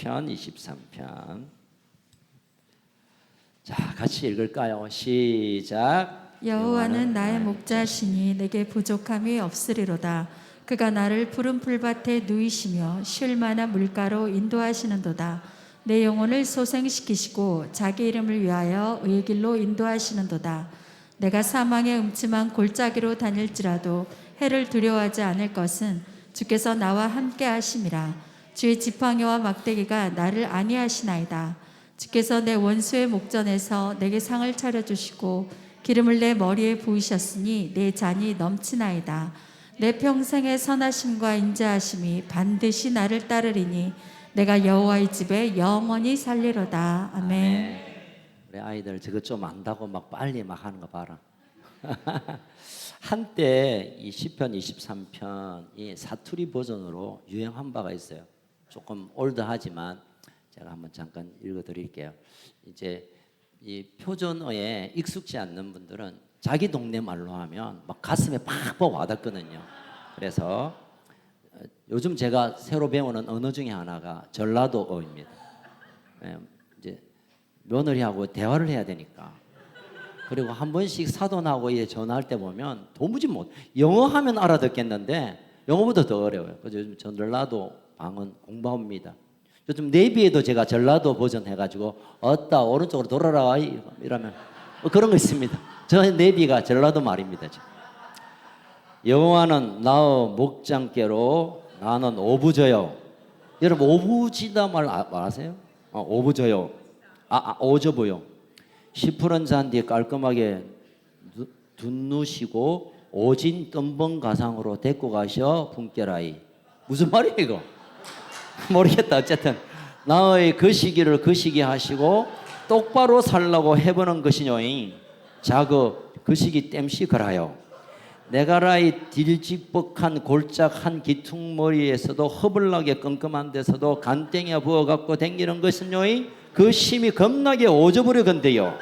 시편 23편. 자, 같이 읽을까요? 시작. 여호와는 나의 목자시니 내게 부족함이 없으리로다. 그가 나를 푸른 풀밭에 누이시며 쉴 만한 물가로 인도하시는도다. 내 영혼을 소생시키시고 자기 이름을 위하여 의의 길로 인도하시는도다. 내가 사망의 음침한 골짜기로 다닐지라도 해를 두려워하지 않을 것은 주께서 나와 함께 하심이라. 주의 지팡이와 막대기가 나를 안위하시나이다. 주께서 내 원수의 목전에서 내게 상을 차려주시고 기름을 내 머리에 부으셨으니 내 잔이 넘치나이다. 내 평생의 선하심과 인자하심이 반드시 나를 따르리니 내가 여호와의 집에 영원히 살리로다. 아멘. 우리 아이들 저거 좀 안다고 막 빨리 막 하는 거 봐라. 한때 이 시편 23편이 사투리 버전으로 유행한 바가 있어요. 조금 올드하지만 제가 한번 잠깐 읽어드릴게요. 이제 이 표준어에 익숙지 않는 분들은 자기 동네 말로 하면 막 가슴에 팍팍 와닿거든요. 그래서 요즘 제가 새로 배우는 언어 중에 하나가 전라도어입니다. 이제 며느리하고 대화를 해야 되니까. 그리고 한 번씩 사돈하고 전화할 때 보면 도무지 영어 하면 알아듣겠는데 영어보다 더 어려워요. 그래서 요즘 전라도 방언 공부합니다. 요즘 내비에도 제가 전라도 버전 해가지고 어따 오른쪽으로 돌아라 이러면 그런 거 있습니다. 저 내비가 전라도 말입니다. 여호와는 나의 목장께로 나는 오부져요. 여러분 오부지다 말 아세요? 오부져요. 오저보요. 시푸른 잔디에 깔끔하게 둔누시고 오진 뜸벙 가상으로 데리고 가셔 분께라이. 무슨 말이에요 이거? 모르겠다. 어쨌든 나의 거시기를 거시기 하시고 똑바로 살라고 해보는 것이뇨잉. 자그 거시기 땜시 그라요. 내가라이 딜직벅한 골짝한 기퉁머리에서도 허블나게 끔끔한 데서도 간땡이에 부어갖고 댕기는 것은요잉. 그 심이 겁나게 오져버려 건데요.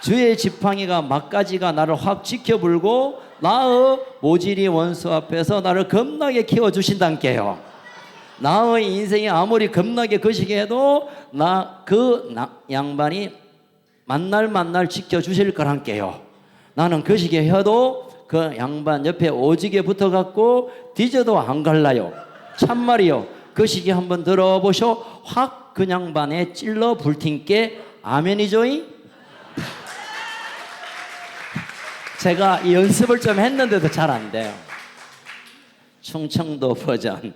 주의 지팡이가 막가지가 나를 확 지켜불고 나의 모질이 원수 앞에서 나를 겁나게 키워주신단께요. 나의 인생이 아무리 겁나게 거시게 해도 양반이 만날 지켜주실 거란께요. 나는 거시게 해도 그 양반 옆에 오지게 붙어갖고 뒤져도 안 갈라요. 참말이요. 거시기 한번 들어보쇼. 확 그 양반에 찔러 불팅께 아멘이죠잉. 제가 이 연습을 좀 했는데도 잘 안 돼요. 충청도 버전.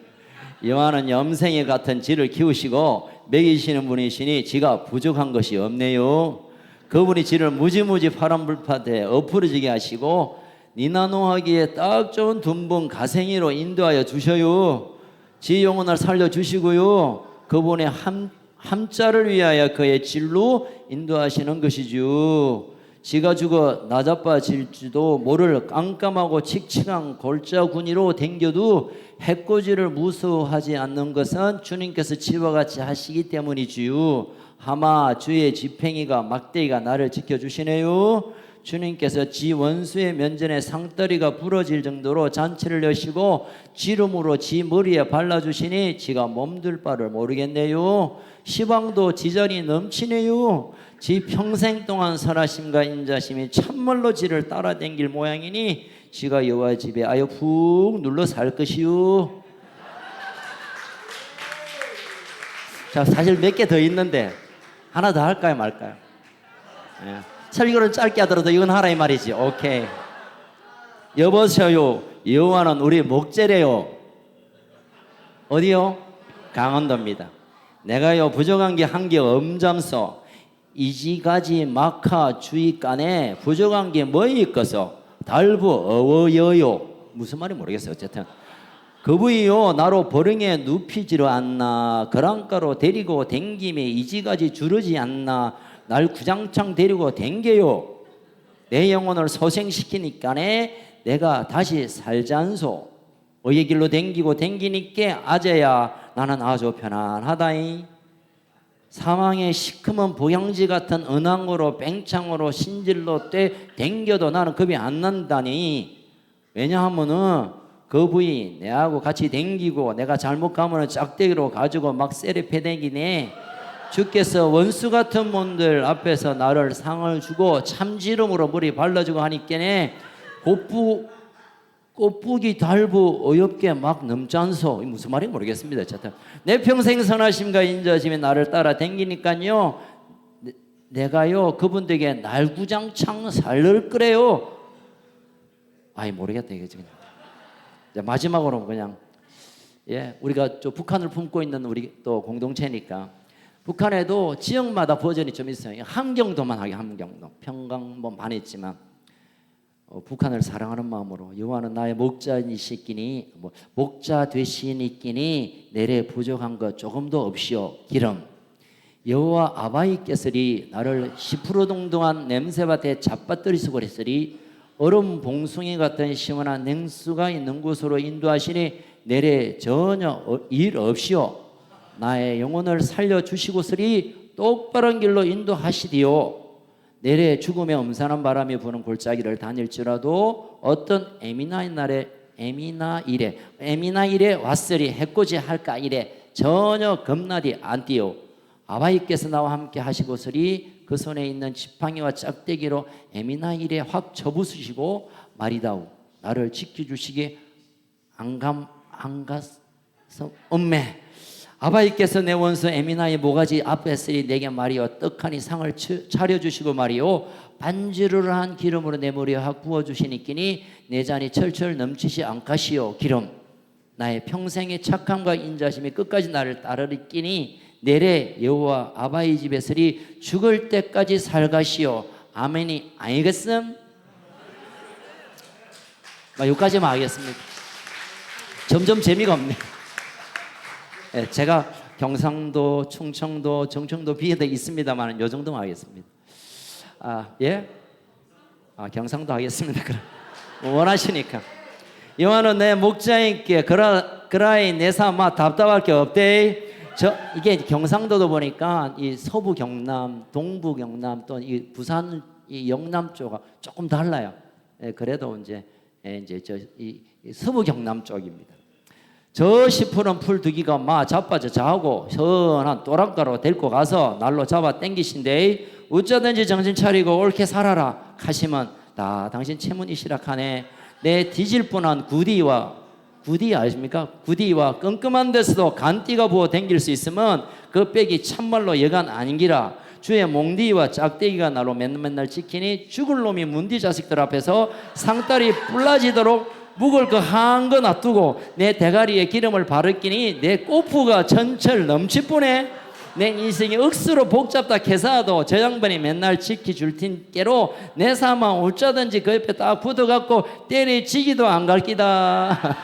여호와는 염생이 같은 지를 키우시고 먹이시는 분이시니 지가 부족한 것이 없네요. 그분이 지를 무지무지 파란 불밭에 엎으러지게 하시고 니나노하기에 딱 좋은 둔분 가생이로 인도하여 주셔요. 지 영혼을 살려주시고요. 그분의 함자를 위하여 그의 진로 인도하시는 것이죠. 지가 죽어 나자빠질지도 모를 깜깜하고 칙칙한 골짜구니로 댕겨도 해코지를 무서워하지 않는 것은 주님께서 지와 같이 하시기 때문이지요. 하마 주의 지팽이가 막대기가 나를 지켜주시네요. 주님께서 지 원수의 면전에 상다리가 부러질 정도로 잔치를 여시고 지름으로 지 머리에 발라주시니 지가 몸둘 바를 모르겠네요. 시방도 지전이 넘치네요. 지 평생 동안 선하심과 인자심이 참말로 지를 따라댕길 모양이니 지가 여호와 집에 아여 푹 눌러 살 것이요. 자, 사실 몇 개 더 있는데 하나 더 할까요 말까요? 네. 설교를 짧게 하더라도 이건 하라 이 말이지. 오케이. 여보세요. 여호와는 우리 목재래요. 어디요? 강원도입니다. 내가요 부족한 게 한 게 엄잠서 이지가지 마카 주의간에 부족한 게 뭐 있겠어? 달부 어워여요. 무슨 말인지 모르겠어요. 어쨌든 그부이요 나로 버릉에 눕히지로 않나 그랑가로 데리고 댕김에 이지가지 주르지 않나 날 구장창 데리고 댕겨요. 내 영혼을 소생시키니까네 내가 다시 살지 않소. 의의 길로 댕기고 댕기니까 아재야 나는 아주 편안하다잉. 사망의 시커먼 보양지 같은 은왕으로 뺑창으로 신질로 떼 댕겨도 나는 겁이 안 난다니. 왜냐하면은 그 부인 내하고 같이 댕기고 내가 잘못 가면 짝대기로 가지고 막 세례 패댕기네. 주께서 원수 같은 분들 앞에서 나를 상을 주고 참지름으로 머리 발라주고 하니께네 꽃북이 달부 어엽게 막 넘잖소. 무슨 말인지 모르겠습니다. 어쨌든 내 평생 선하심과 인자심이 나를 따라 댕기니까요 내가요 그분들에게 날구장창 살릴 거래요. 아이 모르겠다 이게 지금. 마지막으로 그냥 우리가 저 북한을 품고 있는 우리 또 공동체니까 북한에도 지역마다 버전이 좀 있어요. 함경도만 하게 함경도 평강 뭐 많이 있지만 북한을 사랑하는 마음으로 여호와는 나의 목자이시끼니 목자 되시니끼니 내래 부족한 것 조금도 없이요 기름 여호와 아바이께서리 나를 시푸르동동한 냄새밭에 잡아뜨리시고 그랬으리 얼음 봉숭이 같은 시원한 냉수가 있는 곳으로 인도하시니 내래 전혀 일 없이요 나의 영혼을 살려주시고서리 똑바른 길로 인도하시디요 내래 죽음의 음산한 바람이 부는 골짜기를 다닐지라도 어떤 에미나 일에 왔으리 해코지 할까 일에 전혀 겁나디 않디요 아바이께서 나와 함께 하시고서리 그 손에 있는 지팡이와 짝대기로 에미나 일에 확 쳐부수시고 말이다오 나를 지켜주시기 안가서 엄매 아바이께서 내 원수 에미나의 모가지 앞에 쓰리 내게 말이요 떡하니 상을 차려주시고 말이요 반지를 한 기름으로 내 머리에 확 부어주시니끼니 내 잔이 철철 넘치지 않가시오 기름 나의 평생의 착함과 인자심이 끝까지 나를 따르리끼니 내래 여호와 아바이 집에 서리 죽을 때까지 살가시오 아멘이 아니겠음? 여기까지만 하겠습니다. 점점 재미가 없네. 제가 경상도, 충청도, 정청도 비에도 있습니다만 요 정도만 하겠습니다. 경상도 하겠습니다. 그럼 원하시니까. 여호와는 내 목자인께 그라이 내삼아 답답할 게 없대. 이게 경상도도 보니까 이 서부 경남, 동부 경남 또 이 부산 이 영남 쪽과 조금 달라요. 그래도 이제 이 서부 경남 쪽입니다. 저 시푸른 풀두기가 마 자빠져 자고 선한 또랑가로 데리고 가서 날로 잡아 땡기신데 어쩌든지 정신 차리고 옳게 살아라 하시면 다 당신 채문이시락하네 내 뒤질 뻔한 구디 아십니까? 구디와 끔끔한 데서도 간띠가 부어 댕길 수 있으면 그 빽이 참말로 여간 아닌기라 주의 몽디와 짝대기가 나로 맨날 지키니 죽을 놈이 문디 자식들 앞에서 상다리 뿔라지도록 묵을 거 한 거 놔두고 내 대가리에 기름을 바르기니 내 꼬푸가 전철 넘치뿐에 내 인생이 억수로 복잡다 캐사도 저 양반이 맨날 지켜줄 텐께로 내 사마 어쩌든지 그 옆에 딱 붙어갖고 때리지기도 안 갈기다.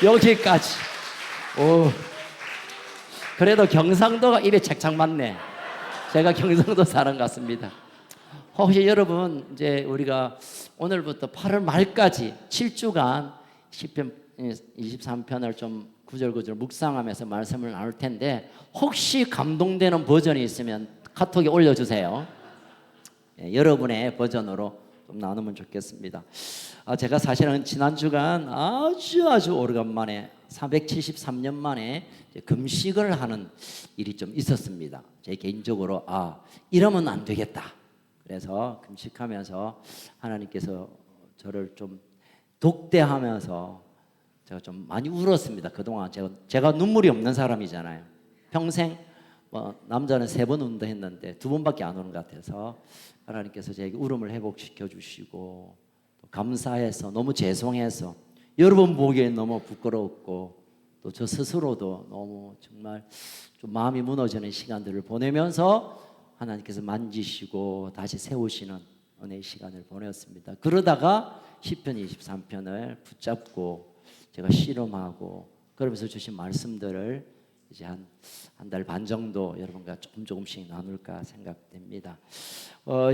여기까지. 그래도 경상도가 입에 착착 맞네. 제가 경상도 사람 같습니다. 혹시 여러분 이제 우리가 오늘부터 8월 말까지 7주간 시편 23편을 좀 구절구절 묵상하면서 말씀을 나눌 텐데 혹시 감동되는 버전이 있으면 카톡에 올려주세요. 여러분의 버전으로 좀 나누면 좋겠습니다. 제가 사실은 지난 주간 아주 오래간만에 373년 만에 금식을 하는 일이 좀 있었습니다. 제 개인적으로 이러면 안 되겠다. 그래서 금식하면서 하나님께서 저를 좀 독대하면서 제가 좀 많이 울었습니다. 그동안 제가 눈물이 없는 사람이잖아요. 평생 남자는 3번 운다 했는데 2번밖에 안 우는 것 같아서 하나님께서 제게 울음을 회복시켜 주시고 또 감사해서 너무 죄송해서 여러분 보기에 너무 부끄러웠고 또 저 스스로도 너무 정말 좀 마음이 무너지는 시간들을 보내면서 하나님께서 만지시고 다시 세우시는 은혜의 시간을 보냈습니다. 그러다가 시편 23편을 붙잡고 제가 실험하고 그러면서 주신 말씀들을 이제 한 달 반 정도 여러분과 조금씩 나눌까 생각됩니다.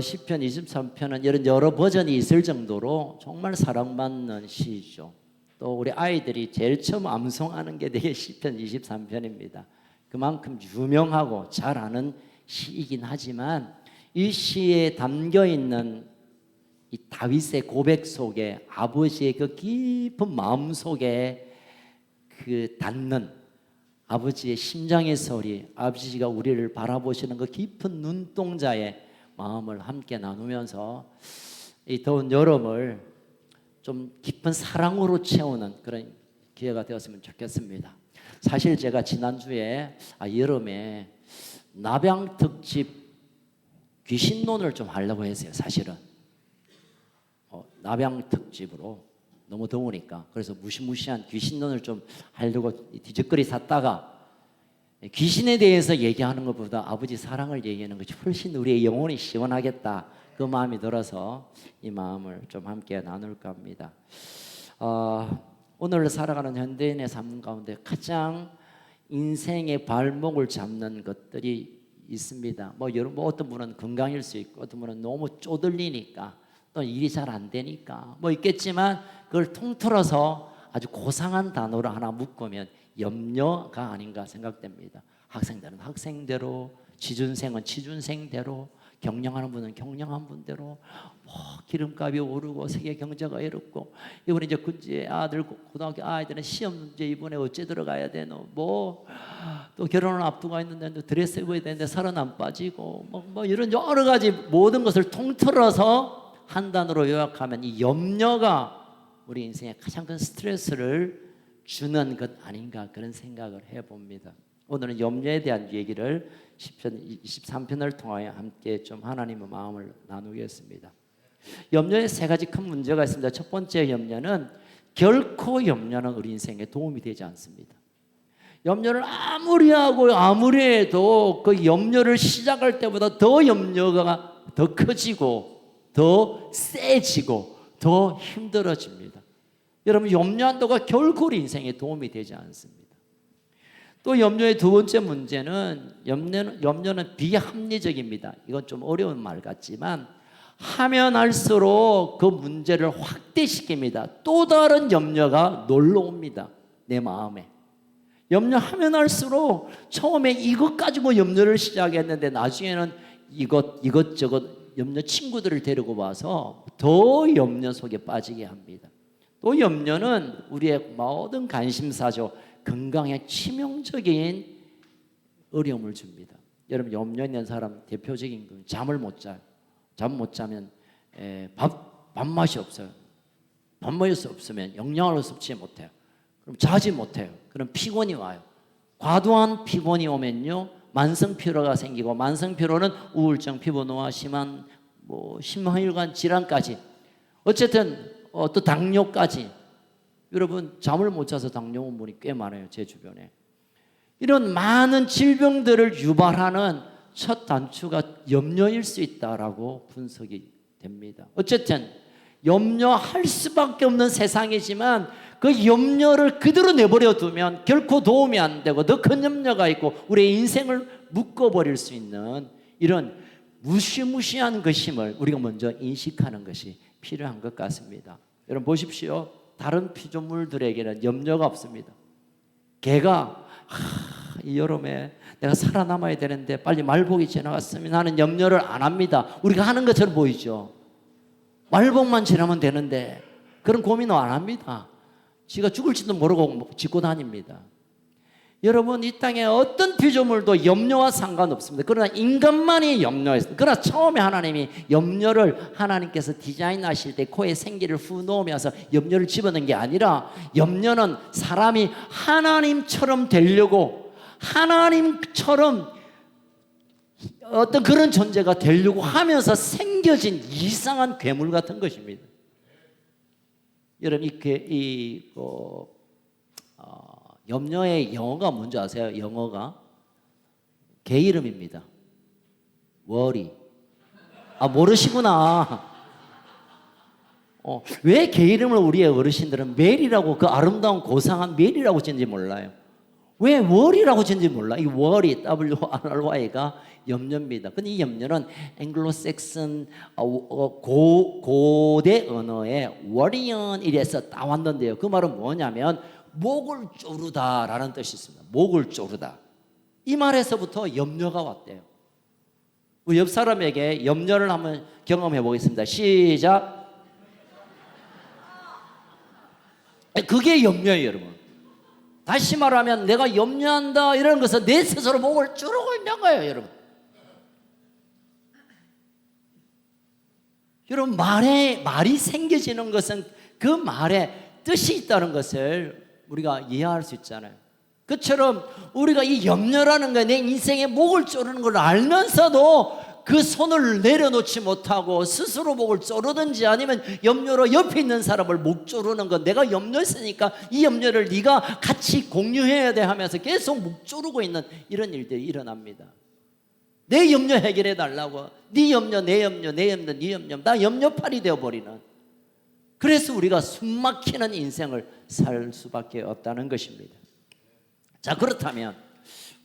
시편 23편은 이런 여러 버전이 있을 정도로 정말 사랑받는 시죠. 또 우리 아이들이 제일 처음 암송하는 게 되게 시편 23편입니다. 그만큼 유명하고 잘 아는 시이긴 하지만 이 시에 담겨 있는 이 다윗의 고백 속에 아버지의 그 깊은 마음 속에 그 닿는 아버지의 심장의 소리, 아버지가 우리를 바라보시는 그 깊은 눈동자의 마음을 함께 나누면서 이 더운 여름을 좀 깊은 사랑으로 채우는 그런 기회가 되었으면 좋겠습니다. 사실 제가 지난주에 여름에 nap양 특집 귀신론을 좀 하려고 했어요. 사실은 nap양 특집으로 너무 더우니까 그래서 무시무시한 귀신론을 좀 하려고 뒤적거리 샀다가 귀신에 대해서 얘기하는 것보다 아버지 사랑을 얘기하는 것이 훨씬 우리의 영혼이 시원하겠다 그 마음이 들어서 이 마음을 좀 함께 나눌까 합니다. 오늘 살아가는 현대인의 삶 가운데 가장 인생의 발목을 잡는 것들이 있습니다. 뭐 어떤 분은 건강일 수 있고 어떤 분은 너무 쪼들리니까 또 일이 잘 안 되니까 뭐 있겠지만 그걸 통틀어서 아주 고상한 단어로 하나 묶으면 염려가 아닌가 생각됩니다. 학생들은 학생대로, 취준생은 취준생대로, 경영하는 분은 경영한 분대로 기름값이 오르고 세계 경제가 어렵고 이번에 이제 군지 아들 고등학교 아이들은 시험 문제 이번에 어째 들어가야 되노 뭐 또 결혼을 앞두고 있는데 드레스 입어야 되는데 살은 안 빠지고 뭐 이런 여러 가지 모든 것을 통틀어서 한 단어로 요약하면 이 염려가 우리 인생에 가장 큰 스트레스를 주는 것 아닌가 그런 생각을 해봅니다. 오늘은 염려에 대한 얘기를 시편 23편을 통하여 함께 좀 하나님의 마음을 나누겠습니다. 염려에 세 가지 큰 문제가 있습니다. 첫 번째 염려는 결코 염려는 우리 인생에 도움이 되지 않습니다. 염려를 아무리 하고 아무리 해도 그 염려를 시작할 때보다 더 염려가 더 커지고 더 세지고 더 힘들어집니다. 여러분 염려한다고 결코 우리 인생에 도움이 되지 않습니다. 또 염려의 두 번째 문제는 염려는 비합리적입니다. 이건 좀 어려운 말 같지만 하면 할수록 그 문제를 확대시킵니다. 또 다른 염려가 놀러옵니다. 내 마음에. 염려하면 할수록 처음에 이것 가지고 염려를 시작했는데 나중에는 이것저것 염려 친구들을 데리고 와서 더 염려 속에 빠지게 합니다. 또 염려는 우리의 모든 관심사죠. 건강에 치명적인 어려움을 줍니다. 여러분 염려 있는 사람 대표적인 건 잠을 못 자요. 잠 못 자면 밥맛이 없어요. 밥맛이 없으면 영양을 섭취 못해요. 그럼 자지 못해요. 그럼 피곤이 와요. 과도한 피곤이 오면요 만성 피로가 생기고 만성 피로는 우울증, 피부노화, 심한 심혈관 질환까지 어쨌든 또 당뇨까지 여러분 잠을 못 자서 당뇨 온 분이 꽤 많아요. 제 주변에. 이런 많은 질병들을 유발하는 첫 단추가 염려일 수 있다라고 분석이 됩니다. 어쨌든 염려할 수밖에 없는 세상이지만 그 염려를 그대로 내버려 두면 결코 도움이 안 되고 더 큰 염려가 있고 우리의 인생을 묶어버릴 수 있는 이런 무시무시한 것임을 우리가 먼저 인식하는 것이 필요한 것 같습니다. 여러분 보십시오. 다른 피조물들에게는 염려가 없습니다. 개가 이 여름에 내가 살아남아야 되는데 빨리 말복이 지나갔으면 하는 염려를 안 합니다. 우리가 하는 것처럼 보이죠. 말복만 지나면 되는데 그런 고민을 안 합니다. 지가 죽을지도 모르고 짚고 다닙니다. 여러분 이 땅에 어떤 피조물도 염려와 상관없습니다. 그러나 인간만이 염려했습니다. 그러나 처음에 하나님이 염려를 하나님께서 디자인하실 때 코에 생기를 후 넣으면서 염려를 집어넣은 게 아니라 염려는 사람이 하나님처럼 되려고 하나님처럼 어떤 그런 존재가 되려고 하면서 생겨진 이상한 괴물 같은 것입니다. 여러분 염려의 영어가 뭔지 아세요? 영어가 개 이름입니다. worry. 모르시구나. 왜 개 이름을 우리의 어르신들은 메리라고 그 아름다운 고상한 메리라고 짓는지 몰라요. 왜 worry라고 짓는지 몰라. 이 worry, W-R-Y가 염려입니다. 근데 이 염려는 앵글로색슨 고대 언어의 worry은 이래서 따왔는데요. 그 말은 뭐냐면 목을 조르다라는 뜻이 있습니다. 목을 조르다. 이 말에서부터 염려가 왔대요. 우리 옆 사람에게 염려를 한번 경험해 보겠습니다. 시작. 그게 염려예요, 여러분. 다시 말하면 내가 염려한다 이런 것은 내 스스로 목을 조르고 있는 거예요, 여러분. 여러분, 말이 생겨지는 것은 그 말에 뜻이 있다는 것을 우리가 이해할 수 있잖아요. 그처럼 우리가 이 염려라는 거, 내 인생의 목을 조르는 걸 알면서도 그 손을 내려놓지 못하고 스스로 목을 조르든지 아니면 염려로 옆에 있는 사람을 목 조르는 건, 내가 염려했으니까 이 염려를 네가 같이 공유해야 돼 하면서 계속 목 조르고 있는 이런 일들이 일어납니다. 내 염려 해결해 달라고, 네 염려, 내 염려, 내 염려, 네 염려, 나 염려팔이 되어버리는, 그래서 우리가 숨막히는 인생을 살 수밖에 없다는 것입니다. 자, 그렇다면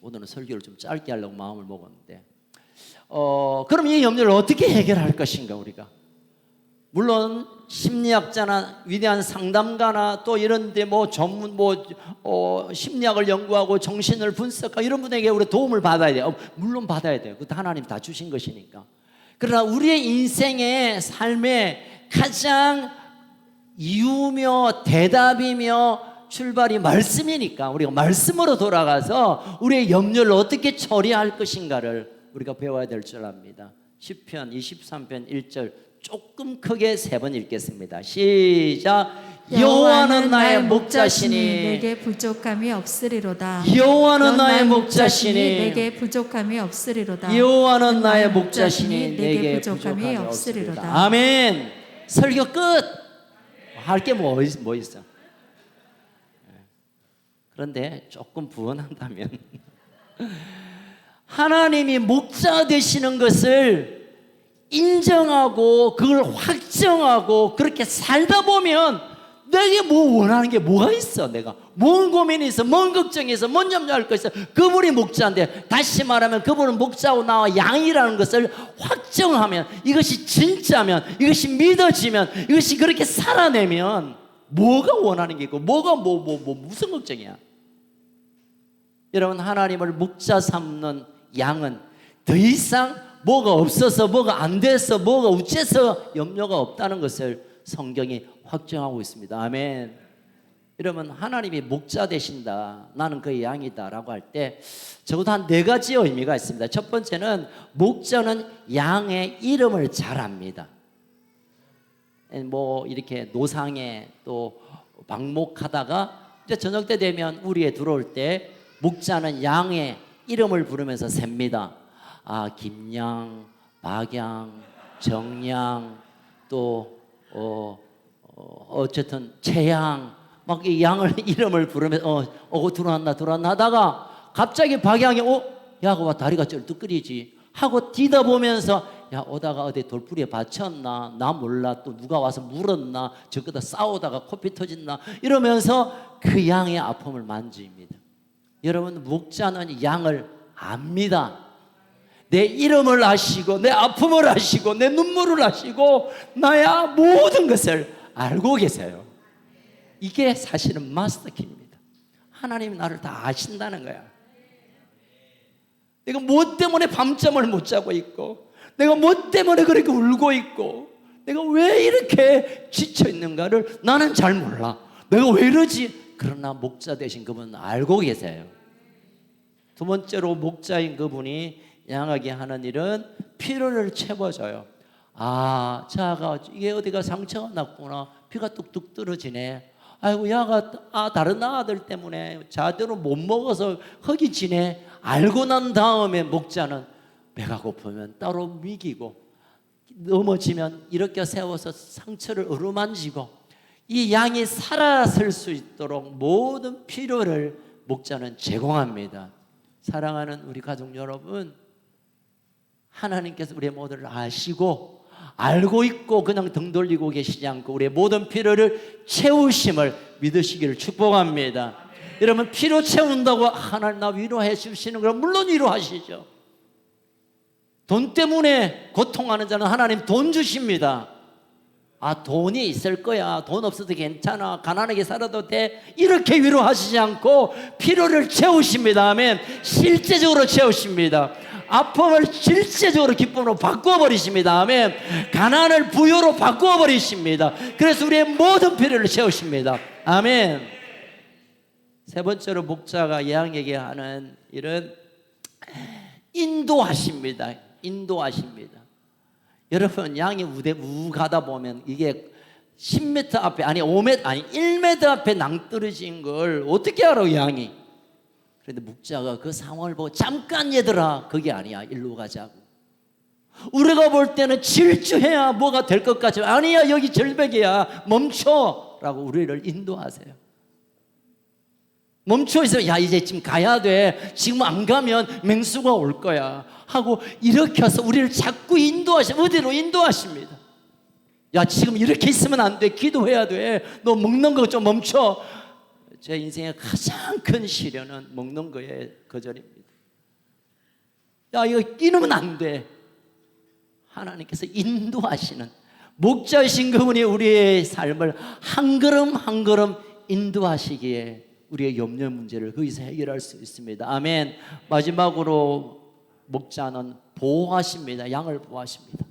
오늘은 설교를 좀 짧게 하려고 마음을 먹었는데, 그럼 이 염려를 어떻게 해결할 것인가? 우리가 물론 심리학자나 위대한 상담가나 또 이런데 전문 심리학을 연구하고 정신을 분석하고 이런 분에게 우리 도움을 받아야 돼요. 물론 받아야 돼요. 그것도 하나님 다 주신 것이니까. 그러나 우리의 인생의 삶에 가장 이유며 대답이며 출발이 말씀이니까 우리가 말씀으로 돌아가서 우리의 염려를 어떻게 처리할 것인가를 우리가 배워야 될 줄 압니다. 시편 23편 1절 조금 크게 3번 읽겠습니다. 시작. 여호와는 나의 목자시니 내게 부족함이 없으리로다. 여호와는 나의 목자시니 내게 부족함이 없으리로다. 여호와는 나의 목자시니 내게 부족함이 없으리로다. 아멘. 설교 끝. 할 게 뭐 있어? 그런데 조금 부언한다면 하나님이 목자 되시는 것을 인정하고 그걸 확정하고 그렇게 살다 보면 내게 뭐 원하는 게 뭐가 있어? 내가 뭔 고민이 있어? 뭔 걱정이 있어? 뭔 염려할 거 있어? 그분이 목자인데, 다시 말하면 그분은 목자고 나와 양이라는 것을 확정하면, 이것이 진짜면, 이것이 믿어지면, 이것이 그렇게 살아내면 뭐가 원하는 게 있고 뭐가 무슨 걱정이야? 여러분, 하나님을 목자 삼는 양은 더 이상 뭐가 없어서, 뭐가 안 돼서, 뭐가 우째서 염려가 없다는 것을 성경이 확정하고 있습니다. 아멘. 여러분, 하나님이 목자 되신다, 나는 그의 양이다 라고 할 때 적어도 한 4가지 의미가 있습니다. 첫 번째는 목자는 양의 이름을 잘 압니다. 이렇게 노상에 또 방목하다가 이제 저녁 때 되면 우리에 들어올 때 목자는 양의 이름을 부르면서 셉니다. 김양, 박양, 정양, 또 어쨌든 채양, 막 이 양을 이름을 부르면서 들어왔나 하다가 갑자기 박양이 야가 다리가 쩔뚝거리지 하고 뒤다 보면서, 야, 오다가 어디 돌부리에 받쳤나, 나 몰라, 또 누가 와서 물었나, 저거다 싸우다가 코피 터졌나 이러면서 그 양의 아픔을 만집니다. 여러분, 목자는 양을 압니다. 내 이름을 아시고 내 아픔을 아시고 내 눈물을 아시고 나의 모든 것을 알고 계세요. 이게 사실은 마스터키입니다. 하나님이 나를 다 아신다는 거야. 내가 뭐 때문에 밤잠을 못 자고 있고, 내가 뭐 때문에 그렇게 울고 있고, 내가 왜 이렇게 지쳐 있는가를 나는 잘 몰라. 내가 왜 이러지? 그러나 목자 되신 그분은 알고 계세요. 두 번째로 목자인 그분이 양에게 하는 일은 피로를 채워줘요. 자가 이게 어디가 상처가 났구나, 피가 뚝뚝 떨어지네. 아이고, 야가 다른 아들 때문에 자대로 못 먹어서 흙이 지네. 알고 난 다음에 목자는 배가 고프면 따로 미기고, 넘어지면 일으켜 세워서 상처를 어루만지고, 이 양이 살아설 수 있도록 모든 필요를 목자는 제공합니다. 사랑하는 우리 가족 여러분, 하나님께서 우리의 모두를 아시고 알고 있고 그냥 등 돌리고 계시지 않고 우리의 모든 필요를 채우심을 믿으시기를 축복합니다. 여러분, 필요 채운다고 하나님 나 위로해 주시는 걸 물론 위로하시죠. 돈 때문에 고통하는 자는 하나님 돈 주십니다. 돈이 있을 거야, 돈 없어도 괜찮아, 가난하게 살아도 돼, 이렇게 위로하시지 않고 필요를 채우십니다. 아멘. 실제적으로 채우십니다. 아픔을 실제적으로 기쁨으로 바꾸어버리십니다. 아멘. 가난을 부여로 바꾸어버리십니다. 그래서 우리의 모든 필요를 채우십니다. 아멘. 세 번째로 목자가 양에게 하는 일은 인도하십니다. 인도하십니다. 여러분, 양이 가다 보면 이게 10m 앞에, 아니 5m, 아니 1m 앞에 낭떠러진 걸 어떻게 알아, 양이? 그런데 목자가 그 상황을 보고 잠깐 얘들아, 그게 아니야, 일로 가자고. 우리가 볼 때는 질주해야 뭐가 될 것 같지만 아니야, 여기 절벽이야, 멈춰 라고 우리를 인도하세요. 멈춰 있어. 야, 이제 지금 가야 돼. 지금 안 가면 맹수가 올 거야 하고 일으켜서 우리를 자꾸 어디로 인도하십니다. 야, 지금 이렇게 있으면 안 돼. 기도해야 돼. 너 먹는 거 좀 멈춰. 제 인생의 가장 큰 시련은 먹는 거에 거절입니다. 야, 이거 이러면 안 돼. 하나님께서 인도하시는 목자이신 그분이 우리의 삶을 한 걸음 한 걸음 인도하시기에 우리의 염려 문제를 거기서 해결할 수 있습니다. 아멘. 마지막으로 목자는 보호하십니다. 양을 보호하십니다.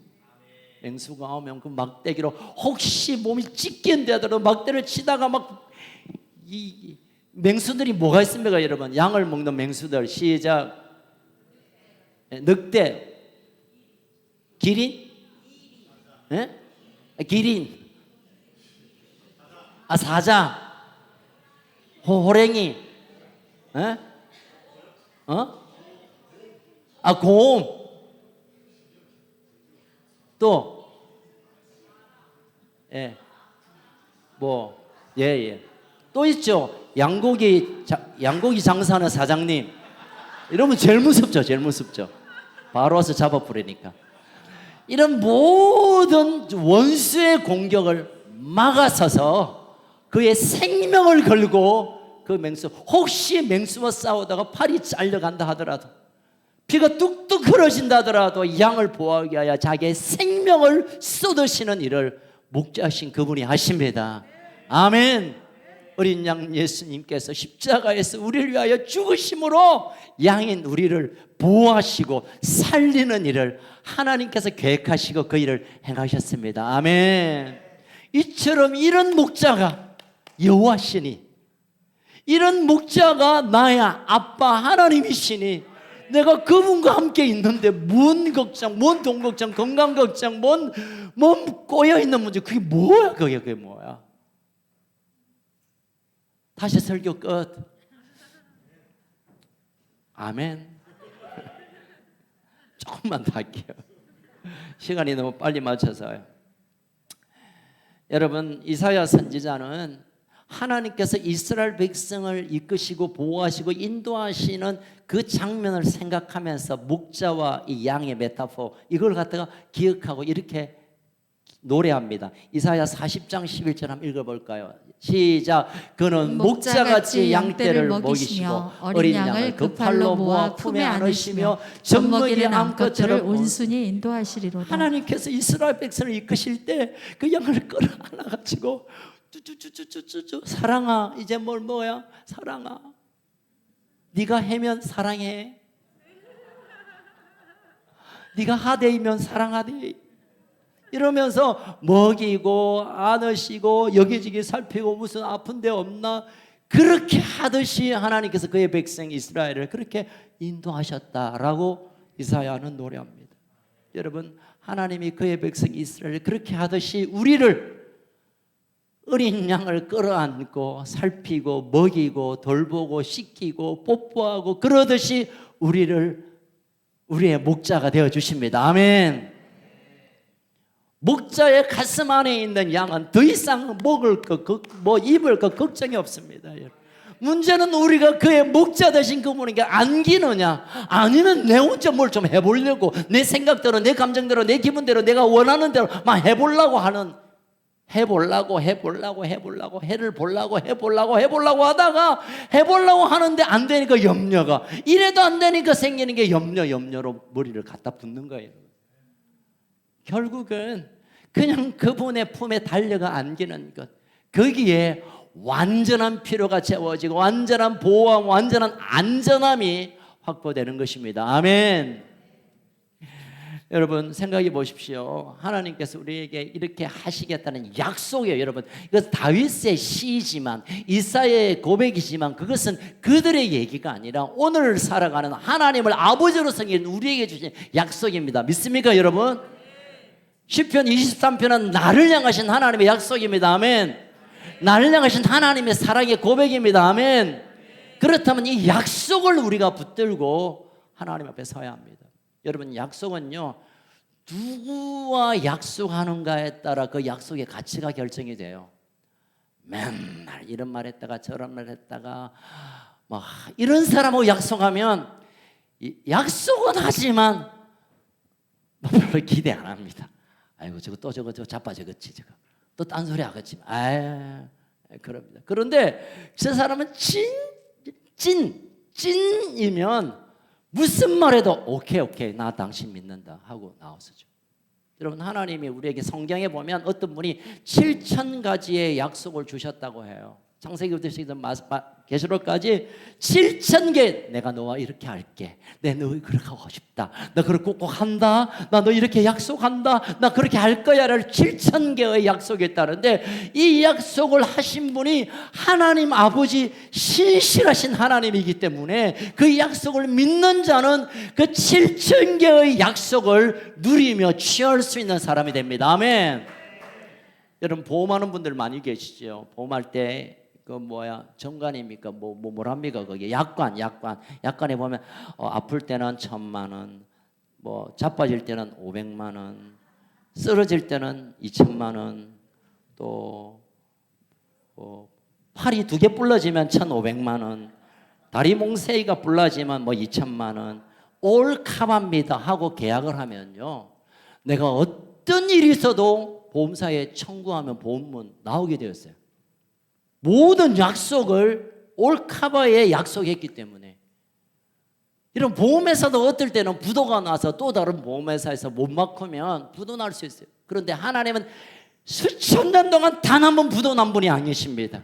맹수가 오면 그 막대기로 혹시 몸이 찢긴데 하더라도 막대를 치다가 막 이 맹수들이 뭐가 있습니까, 여러분? 양을 먹는 맹수들. 시작. 늑대, 기린, 예? 기린, 사자, 호랭이, 예? 곰, 또, 또 있죠. 양고기 장사하는 사장님. 이러면 제일 무섭죠, 제일 무섭죠. 바로 와서 잡아버리니까. 이런 모든 원수의 공격을 막아서서 그의 생명을 걸고 그 맹수, 혹시 맹수와 싸우다가 팔이 잘려간다 하더라도, 피가 뚝뚝 흐러진다 하더라도 양을 보호하기 위하여 자기의 생명을 쏟으시는 일을 목자신 그분이 하십니다. 아멘. 어린 양 예수님께서 십자가에서 우리를 위하여 죽으심으로 양인 우리를 보호하시고 살리는 일을 하나님께서 계획하시고 그 일을 행하셨습니다. 아멘. 이처럼 이런 목자가 여호와시니, 이런 목자가 나의 아빠 하나님이시니, 내가 그분과 함께 있는데 뭔 걱정, 뭔 돈 걱정, 건강 걱정, 뭔 꼬여있는 문제, 그게 뭐야, 그게 뭐야. 다시 설교 끝. 아멘. 조금만 더 할게요. 시간이 너무 빨리 맞춰서요. 여러분, 이사야 선지자는 하나님께서 이스라엘 백성을 이끄시고 보호하시고 인도하시는 그 장면을 생각하면서 목자와 이 양의 메타포, 이걸 갖다가 기억하고 이렇게 노래합니다. 이사야 40장 11절 한번 읽어볼까요? 시작. 그는 목자같이 양떼를 먹이시고 어린 양을 그 팔로 모아 품에 안으시며 젖먹이는 암컷들을 온순히 인도하시리로다. 하나님께서 이스라엘 백성을 이끄실 때 그 양을 끌어안아가지고 쭈쭈쭈쭈쭈쭈, 사랑아, 이제 뭐야? 사랑아, 네가 해면 사랑해. 네가 하대이면 사랑하대. 이러면서 먹이고 안으시고 여기저기 살피고 무슨 아픈 데 없나, 그렇게 하듯이 하나님께서 그의 백성 이스라엘을 그렇게 인도하셨다라고 이사야는 노래합니다. 여러분, 하나님이 그의 백성 이스라엘을 그렇게 하듯이 우리를, 어린 양을 끌어안고 살피고 먹이고 돌보고 씻기고 뽀뽀하고 그러듯이 우리를 우리의 목자가 되어 주십니다. 아멘. 목자의 가슴 안에 있는 양은 더 이상 먹을 것, 입을 것 걱정이 없습니다. 문제는 우리가 그의 목자 되신 그분에게 안기느냐, 아니면 내 혼자 뭘 좀 해보려고, 내 생각대로, 내 감정대로, 내 기분대로, 내가 원하는 대로 막 해보려고 하는, 해보려고 해를 보려고 해보려고 하다가 해보려고 하는데 안 되니까 염려가, 이래도 안 되니까 생기는 게 염려로 머리를 갖다 붓는 거예요. 결국은 그냥 그분의 품에 달려가 안기는 것, 거기에 완전한 피로가 채워지고 완전한 보호함, 완전한 안전함이 확보되는 것입니다. 아멘. 여러분 생각해 보십시오. 하나님께서 우리에게 이렇게 하시겠다는 약속이에요. 여러분, 이것은 다윗의 시이지만, 이사야의 고백이지만, 그것은 그들의 얘기가 아니라 오늘 살아가는 하나님을 아버지로 섬기는 우리에게 주신 약속입니다. 믿습니까 여러분? 시편 23편은 나를 향하신 하나님의 약속입니다. 아멘. 나를 향하신 하나님의 사랑의 고백입니다. 아멘. 그렇다면 이 약속을 우리가 붙들고 하나님 앞에 서야 합니다. 여러분, 약속은요, 누구와 약속하는가에 따라 그 약속의 가치가 결정이 돼요. 맨날 이런 말 했다가 저런 말 했다가 뭐 이런 사람하고 약속하면 약속은 하지만 별로 기대 안 합니다. 아이고 저거 자빠져겠지, 저거 또 딴소리 하겠지. 그럽니다. 그런데 저 사람은 찐이면 무슨 말해도 오케이 나 당신 믿는다 하고 나왔었죠. 여러분, 하나님이 우리에게 성경에 보면 어떤 분이 7,000가지의 약속을 주셨다고 해요. 창세기부터 시작해서 계시록까지 7,000개. 내가 너와 이렇게 할게. 내 너 그렇게 하고 싶다. 나 그걸 꼭 한다. 나 너 이렇게 약속한다. 나 그렇게 할 거야를 7,000개의 약속이 있다는데, 이 약속을 하신 분이 하나님 아버지 신실하신 하나님이기 때문에 그 약속을 믿는 자는 그 7,000개의 약속을 누리며 취할 수 있는 사람이 됩니다. 아멘. 여러분, 보험하는 분들 많이 계시죠. 보험할 때 정관입니까? 뭐랍니까? 거기 약관에 보면 아플 때는 1,000만 원, 뭐 자빠질 때는 500만 원, 쓰러질 때는 2,000만 원, 또 팔이 2개 부러지면 1,500만 원, 다리 몽새이가 부러지면 2,000만 원, 올카바입니다 하고 계약을 하면요, 내가 어떤 일이 있어도 보험사에 청구하면 보험은 나오게 되었어요. 모든 약속을 올카바에 약속했기 때문에. 이런 보험회사도 어떨 때는 부도가 나서 또 다른 보험회사에서 못 맡으면 부도 날 수 있어요. 그런데 하나님은 수천 년 동안 단 한 번 부도 난 분이 아니십니다.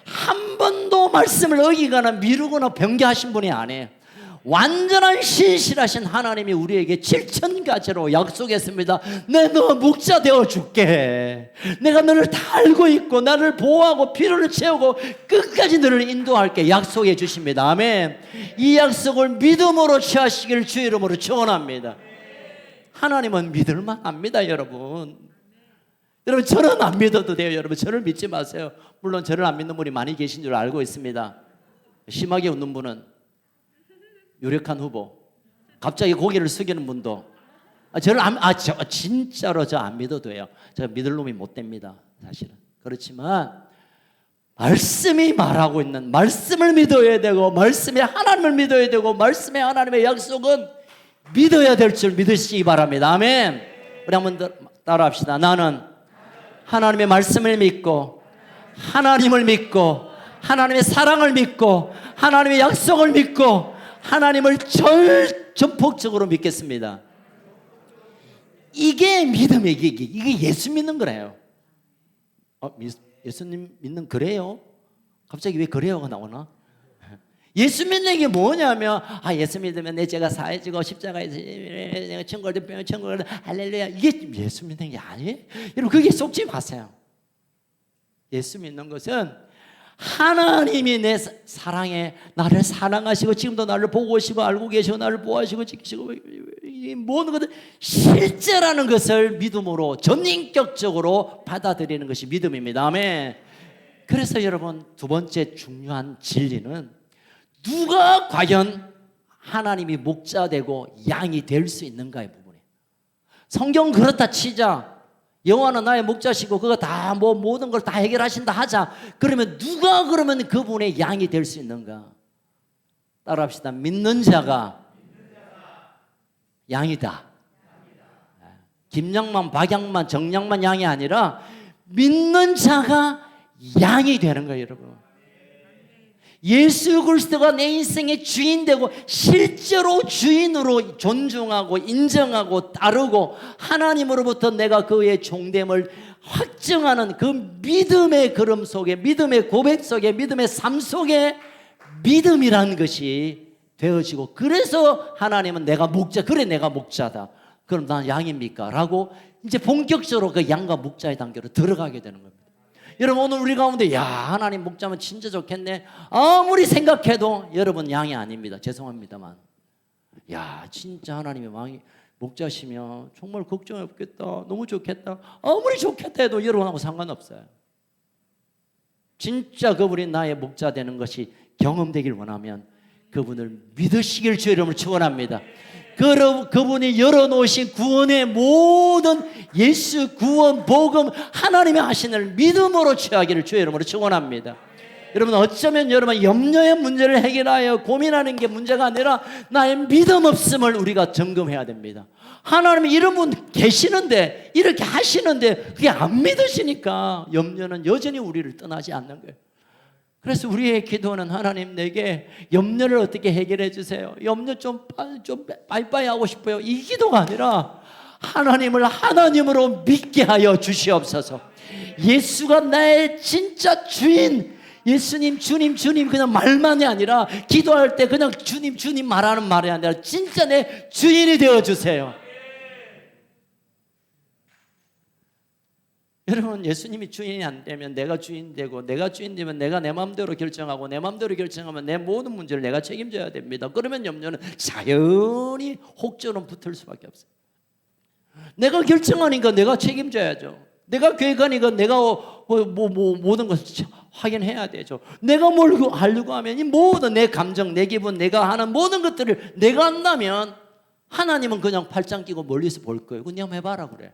한 번도 말씀을 어기거나 미루거나 변개하신 분이 아니에요. 완전한 신실하신 하나님이 우리에게 7,000가지로 약속했습니다. 내가 너 목자 되어 줄게. 내가 너를 다 알고 있고 나를 보호하고 필요를 채우고 끝까지 너를 인도할게 약속해 주십니다. 아멘. 이 약속을 믿음으로 취하시기를 주의 이름으로 축원합니다. 하나님은 믿을만 합니다. 여러분, 저는 안 믿어도 돼요. 여러분, 저를 믿지 마세요. 물론 저를 안 믿는 분이 많이 계신 줄 알고 있습니다. 심하게 웃는 분은 유력한 후보, 갑자기 고개를 숙이는 분도, 진짜로 저 안 믿어도 돼요. 제가 믿을 놈이 못 됩니다, 사실은. 그렇지만 말씀이 말하고 있는 말씀을 믿어야 되고, 말씀의 하나님을 믿어야 되고, 말씀의 하나님의 약속은 믿어야 될 줄 믿으시기 바랍니다. 아멘. 우리 한번 따라합시다. 나는 하나님의 말씀을 믿고, 하나님을 믿고, 하나님의 사랑을 믿고, 하나님의 약속을 믿고, 하나님을 전폭적으로 믿겠습니다. 이게 믿음의 얘기, 이게 예수 믿는 거래요. 예수님 믿는 그래요? 갑자기 왜 그래요가 나오나? 예수 믿는 게 뭐냐면, 예수 믿으면 내 죄가 사해지고 십자가에서 내가 천국을 빼면 천국을 할렐루야. 이게 예수 믿는 게 아니에요. 여러분, 그게 속지 마세요. 예수 믿는 것은 하나님이 내 사랑에 나를 사랑하시고 지금도 나를 보고 계시고 알고 계시고 나를 보호하시고 지키시고 이 모든 것들 실제라는 것을 믿음으로 전인격적으로 받아들이는 것이 믿음입니다. 아멘. 그래서 여러분, 두 번째 중요한 진리는 누가 과연 하나님이 목자 되고 양이 될 수 있는가의 부분이에요. 성경 그렇다 치자, 여호와는 나의 목자시고 그가 다 모든 걸 다 해결하신다 하자. 그러면 누가 그러면 그분의 양이 될 수 있는가? 따라합시다. 믿는 자가 양이다. 김양만, 박양만, 정양만 양이 아니라 믿는 자가 양이 되는 거예요, 여러분. 예수 그리스도가 내 인생의 주인 되고 실제로 주인으로 존중하고 인정하고 따르고 하나님으로부터 내가 그의 종됨을 확증하는 그 믿음의 걸음 속에, 믿음의 고백 속에, 믿음의 삶 속에 믿음이라는 것이 되어지고, 그래서 하나님은 내가 목자, 그래 내가 목자다, 그럼 난 양입니까? 라고 이제 본격적으로 그 양과 목자의 단계로 들어가게 되는 겁니다. 여러분, 오늘 우리 가운데 야, 하나님 목자면 진짜 좋겠네, 아무리 생각해도 여러분 양이 아닙니다. 죄송합니다만, 야, 진짜 하나님이 목자시면 정말 걱정이 없겠다, 너무 좋겠다, 아무리 좋겠다 해도 여러분하고 상관없어요. 진짜 그분이 나의 목자 되는 것이 경험되길 원하면 그분을 믿으시길 주의 이름으로 축원합니다. 그분이 열어놓으신 구원의 모든 예수 구원 복음 하나님의 하신을 믿음으로 취하기를 주의 이름으로 축원합니다. 여러분, 어쩌면 여러분 염려의 문제를 해결하여 고민하는 게 문제가 아니라 나의 믿음 없음을 우리가 점검해야 됩니다. 하나님이 이런 분 계시는데, 이렇게 하시는데 그게 안 믿으시니까 염려는 여전히 우리를 떠나지 않는 거예요. 그래서 우리의 기도는 하나님, 내게 염려를 어떻게 해결해 주세요. 염려 좀 빠이빠이 하고 싶어요. 이 기도가 아니라 하나님을 하나님으로 믿게 하여 주시옵소서. 예수가 나의 진짜 주인, 예수님 주님 주님 그냥 말만이 아니라 기도할 때 그냥 주님 주님 말하는 말이 아니라 진짜 내 주인이 되어주세요. 여러분, 예수님이 주인이 안 되면 내가 주인 되고, 내가 주인 되면 내가 내 마음대로 결정하고, 내 마음대로 결정하면 내 모든 문제를 내가 책임져야 됩니다. 그러면 염려는 자연히 혹조는 붙을 수밖에 없어요. 내가 결정하니까 내가 책임져야죠. 내가 계획하니까 내가 모든 것을 확인해야 되죠. 내가 뭘 하려고 하면 이 모든 내 감정, 내 기분, 내가 하는 모든 것들을 내가 한다면 하나님은 그냥 팔짱 끼고 멀리서 볼 거예요. 그냥 해봐라 그래.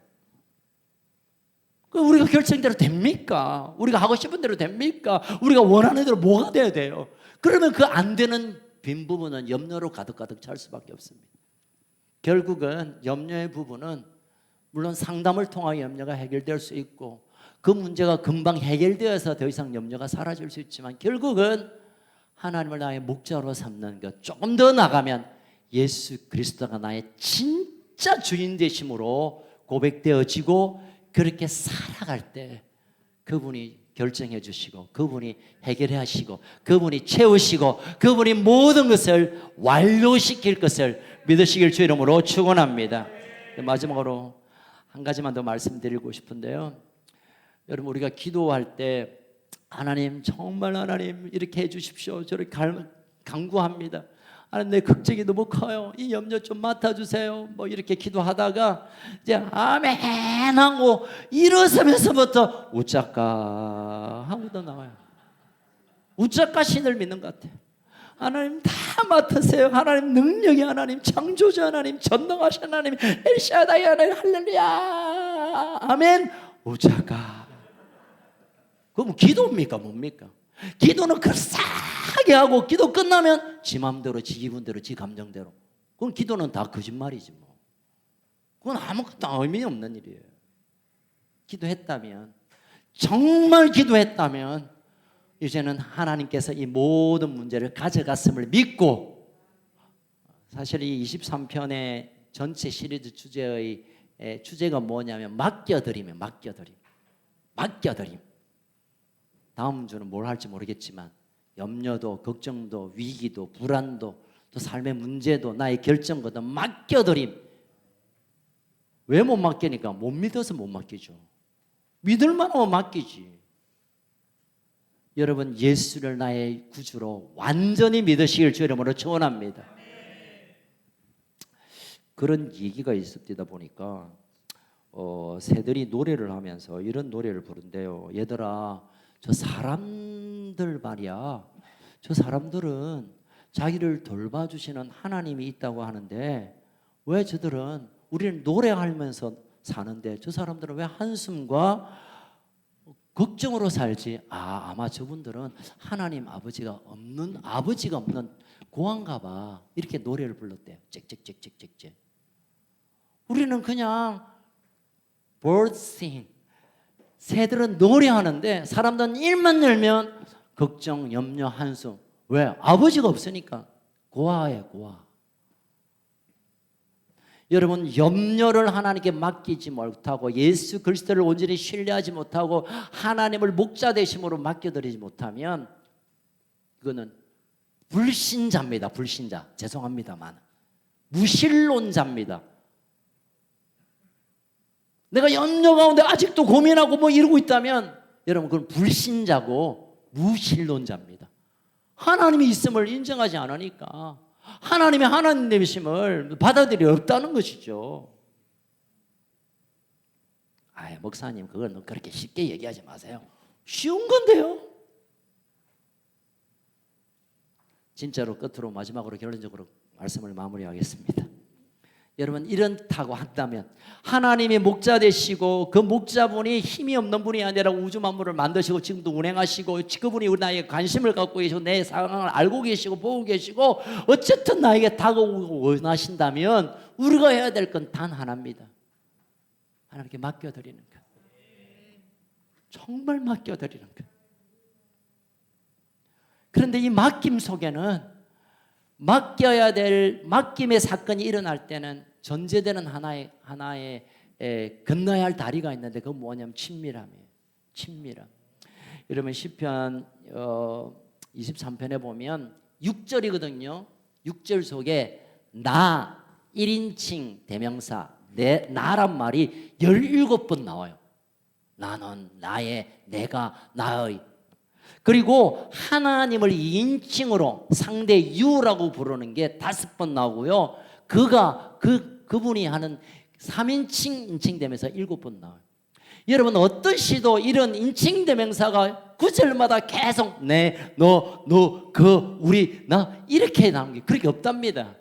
우리가 결정대로 됩니까? 우리가 하고 싶은 대로 됩니까? 우리가 원하는 대로 뭐가 돼야 돼요? 그러면 그 안 되는 빈 부분은 염려로 가득가득 찰 수밖에 없습니다. 결국은 염려의 부분은 물론 상담을 통하여 염려가 해결될 수 있고, 그 문제가 금방 해결되어서 더 이상 염려가 사라질 수 있지만, 결국은 하나님을 나의 목자로 삼는 것, 조금 더 나가면 예수 그리스도가 나의 진짜 주인 되심으로 고백되어지고, 그렇게 살아갈 때 그분이 결정해 주시고, 그분이 해결해 하시고, 그분이 채우시고, 그분이 모든 것을 완료시킬 것을 믿으시길 주 이름으로 축원합니다. 마지막으로 한 가지만 더 말씀드리고 싶은데요, 여러분, 우리가 기도할 때 하나님, 정말 하나님 이렇게 해 주십시오, 저렇게 간구합니다. 하나님, 내 걱정이 너무 커요, 이 염려 좀 맡아주세요, 뭐 이렇게 기도하다가 이제 아멘 하고 일어서면서부터 우짜까 하고도 나와요. 우짜까 신을 믿는 것 같아요. 하나님 다 맡으세요. 하나님 능력이, 하나님 창조자, 하나님 전능하신 하나님, 엘샤다이 하나님, 할렐루야 아멘. 우짜까. 그럼 기도입니까 뭡니까? 기도는 그렇게 하고 기도 끝나면 지 마음대로, 지 기분대로, 지 감정대로. 그건 기도는 다 거짓말이지 뭐. 그건 아무것도 의미 없는 일이에요. 기도했다면, 정말 기도했다면 이제는 하나님께서 이 모든 문제를 가져갔음을 믿고, 사실 이 23편의 전체 시리즈 주제가 뭐냐면 맡겨드림이에요. 맡겨드림. 다음 주는 뭘 할지 모르겠지만 염려도, 걱정도, 위기도, 불안도, 또 삶의 문제도, 나의 결정거든 맡겨드림. 왜 못 맡기니까? 못 믿어서 못 맡기죠. 믿을만 하면 맡기지. 여러분, 예수를 나의 구주로 완전히 믿으시길 주 이름으로 축원합니다. 그런 얘기가 있었다 보니까 새들이 노래를 하면서 이런 노래를 부른대요. 얘들아, 저 사람들 말이야, 저 사람들은 자기를 돌봐주시는 하나님이 있다고 하는데 왜 저들은, 우리는 노래하면서 사는데 저 사람들은 왜 한숨과 걱정으로 살지? 아마 저분들은 하나님 아버지가 없는 고아인가 봐. 이렇게 노래를 불렀대요. 짹짹짹짹짹짹. 우리는 그냥 bird sing, 새들은 노래하는데 사람들은 입만 열면 걱정, 염려, 한숨. 왜? 아버지가 없으니까. 고아예요, 고아. 여러분, 염려를 하나님께 맡기지 못하고, 예수 그리스도를 온전히 신뢰하지 못하고, 하나님을 목자 되심으로 맡겨드리지 못하면 그거는 불신자입니다. 불신자. 죄송합니다만 무신론자입니다. 내가 염려 가운데 아직도 고민하고 뭐 이러고 있다면 여러분 그건 불신자고 무신론자입니다. 하나님이 있음을 인정하지 않으니까 하나님의 하나님 되심을 받아들이 없다는 것이죠. 아이, 목사님 그건 그렇게 쉽게 얘기하지 마세요. 쉬운 건데요. 진짜로 끝으로 마지막으로 결론적으로 말씀을 마무리하겠습니다. 여러분 이렇다고 한다면 하나님이 목자 되시고 그 목자분이 힘이 없는 분이 아니라 우주 만물을 만드시고 지금도 운행하시고 그분이 우리 나에게 관심을 갖고 계시고 내 상황을 알고 계시고 보고 계시고 어쨌든 나에게 다가오고 원하신다면 우리가 해야 될 건 단 하나입니다. 하나님께 맡겨드리는 것. 정말 맡겨드리는 것. 그런데 이 맡김 속에는 맡겨야 될 맡김의 사건이 일어날 때는 전제되는 하나의 건너야 할 다리가 있는데 그건 뭐냐면 친밀함이에요. 친밀함. 여러분 시편 23편에 보면 6절이거든요. 6절 속에 나 1인칭 대명사 나란 말이 17번 나와요. 나는, 나의, 내가, 나의. 그리고 하나님을 2인칭으로 상대 유라고 부르는 게 5번 나오고요. 그분이 하는 3인칭 인칭되면서 7번 나와요. 여러분 어떤 시도 이런 인칭대명사가 구절마다 계속 내, 너, 그, 우리, 나 이렇게 나오는 게 그렇게 없답니다.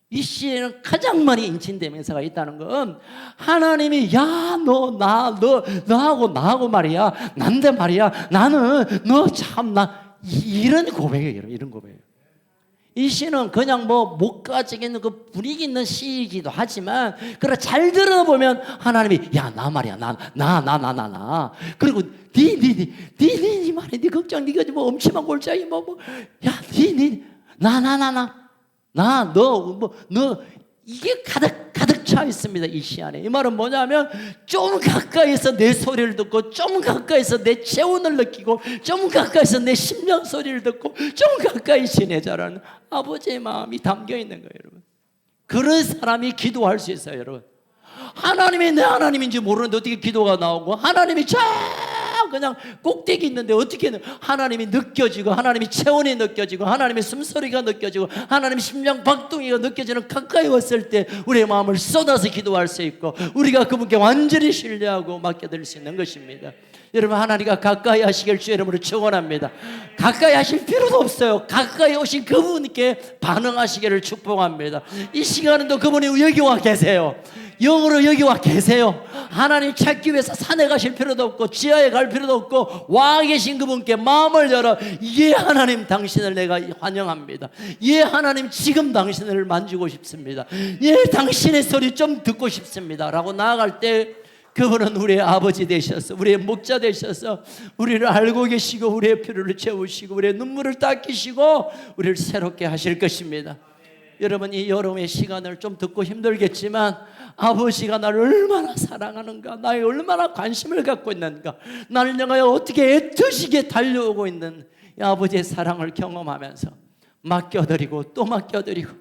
이 시에는 가장 많이 인칭대명사가 있다는 건 하나님이 야, 너하고 나하고 말이야, 난데 말이야, 나는 너 참 나 이런 고백이에요. 여러분 이런 고백이에요. 이 시는 그냥 뭐 목가적인 그 분위기 있는 시이기도 하지만 그러나 잘 들어보면 하나님이 야, 나 말이야, 나 그리고 네 말이 네 걱정 네가 뭐 엄침한 골짜기 너 이게 가득 차 있습니다. 이 시 안에. 이 말은 뭐냐면 좀 가까이서 내 소리를 듣고 좀 가까이서 내 체온을 느끼고 좀 가까이서 내 심장 소리를 듣고 좀 가까이 지내자라는 아버지의 마음이 담겨 있는 거예요. 여러분 그런 사람이 기도할 수 있어요. 여러분 하나님이 내 하나님인지 모르는데 어떻게 기도가 나오고 하나님이 저 그냥 꼭대기 있는데 어떻게 하나님이 느껴지고 하나님이 체온이 느껴지고 하나님의 숨소리가 느껴지고 하나님의 심장 박동이가 느껴지는 가까이 왔을 때 우리의 마음을 쏟아서 기도할 수 있고 우리가 그분께 완전히 신뢰하고 맡겨드릴 수 있는 것입니다. 여러분 하나님과 가까이 하시길 주의 이름으로 축원합니다. 가까이 하실 필요도 없어요. 가까이 오신 그분께 반응하시기를 축복합니다. 이 시간에도 그분이 여기 와 계세요. 영으로 여기 와 계세요. 하나님 찾기 위해서 산에 가실 필요도 없고 지하에 갈 필요도 없고 와 계신 그분께 마음을 열어 예 하나님 당신을 내가 환영합니다. 예 하나님 지금 당신을 만지고 싶습니다. 예 당신의 소리 좀 듣고 싶습니다 라고 나아갈 때 그분은 우리의 아버지 되셔서 우리의 목자 되셔서 우리를 알고 계시고 우리의 필요를 채우시고 우리의 눈물을 닦이시고 우리를 새롭게 하실 것입니다. 여러분 이 여름의 시간을 좀 듣고 힘들겠지만 아버지가 나를 얼마나 사랑하는가, 나에 얼마나 관심을 갖고 있는가, 나를 향하여 어떻게 애투시게 달려오고 있는 이 아버지의 사랑을 경험하면서 맡겨드리고 또 맡겨드리고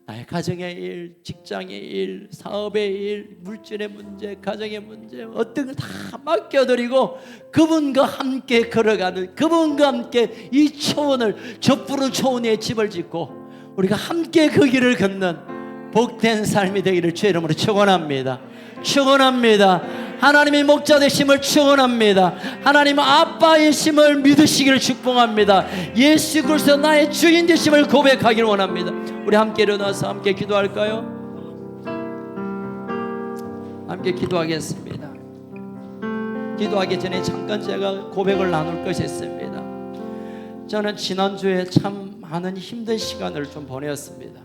나의 가정의 일, 직장의 일, 사업의 일, 물질의 문제, 가정의 문제 어떤 걸 다 맡겨드리고 그분과 함께 걸어가는 그분과 함께 이 초원을 저 푸른 초원 위에 집을 짓고 우리가 함께 그 길을 걷는 복된 삶이 되기를 주의 이름으로 축원합니다. 축원합니다. 하나님의 목자 되심을 축원합니다. 하나님 아빠이심을 믿으시기를 축복합니다. 예수 그리스도 나의 주인 되심을 고백하기를 원합니다. 우리 함께 일어나서 함께 기도할까요? 함께 기도하겠습니다. 기도하기 전에 잠깐 제가 고백을 나눌 것이 있습니다. 저는 지난주에 참 많은 힘든 시간을 좀 보냈습니다.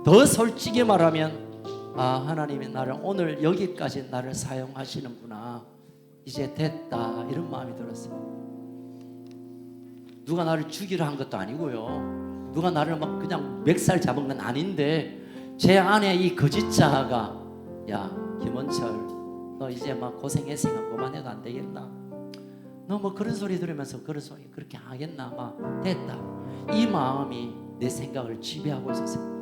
더 솔직히 말하면 하나님이 나를 오늘 여기까지 나를 사용하시는구나, 이제 됐다, 이런 마음이 들었어요. 누가 나를 죽이려 한 것도 아니고요, 누가 나를 막 그냥 멱살 잡은 건 아닌데 제 안에 이 거짓자가 야 김원철 너 이제 막 고생했으니까 그만해도 안 되겠나, 너 뭐 그런 소리 들으면서 그런 소리 그렇게 하겠나, 막 됐다, 이 마음이 내 생각을 지배하고 있었어요.